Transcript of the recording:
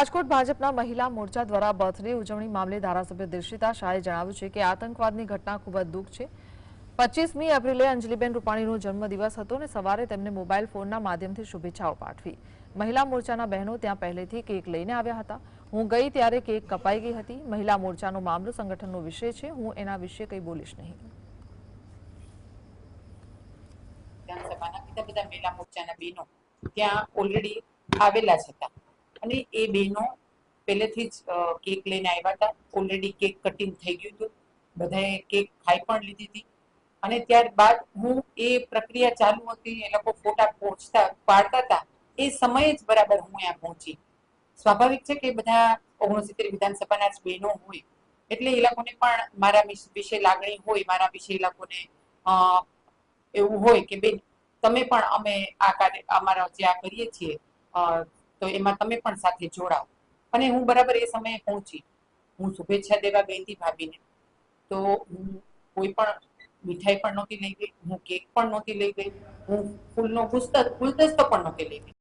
રાજકોટ ભાજપના મહિલા મોરચા દ્વારા બર્થડે ઉજવણી મામલે ધારાસભ્ય દિર્શિતા શાહે જણાવ્યું છે કે આતંકવાદની ઘટના ખૂબ જ દુઃખ છે। 25મી એપ્રિલે અંજલિબેન રૂપાણીનો જન્મદિવસ હતો અને સવારે તેમને મોબાઈલ ફોનના માધ્યમથી શુભેચ્છાઓ પાઠવી। મહિલા મોરચાના બહેનો ત્યાં પહેલેથી કેક લઈને આવ્યા હતા। હું ગઈ ત્યારે કેક કપાઈ ગઈ હતી। મહિલા મોરચાનો મામલો સંગઠનનો વિષય છે, હું એના વિશે કંઈ બોલીશ નહીં। વિધાનસભાના બીજા બધા મહિલા મોરચાના બહેનો ત્યાં ઓલરેડી આવેલા જ હતા અને એ બહેનો પહેલેથી જ કેક લઈને આવ્યા હતા। ઓલરેડી કેક કટિંગ થઈ ગયું હતું, બધાએ કેક ખાઈ પણ લીધી હતી અને ત્યારબાદ હું એ પ્રક્રિયા ચાલુ હતી, એ લોકો ફોટા પાડતા હતા, એ સમયે જ બરાબર હું ત્યાં પહોંચી। સ્વાભાવિક છે કે બધા 69 વિધાનસભાના જ બહેનો હોય એટલે એ લોકોને પણ મારા વિશે લાગણી હોય, મારા વિશે એ લોકોને એવું હોય કે બેન તમે પણ અમે આ કાર્ય અમારા જે આ કરીએ છીએ તો એમાં તમે પણ સાથે જોડાઓ અને હું બરાબર એ સમયે પહોંચી। હું શુભેચ્છા દેવા ગઈ હતી ભાભીને, તો હું કોઈ પણ મીઠાઈ પણ નહોતી લઈ ગઈ, હું કેક પણ નહોતી લઈ ગઈ, હું ફૂલનો ગુલદસ્તો પણ નહોતી લઈ ગઈ।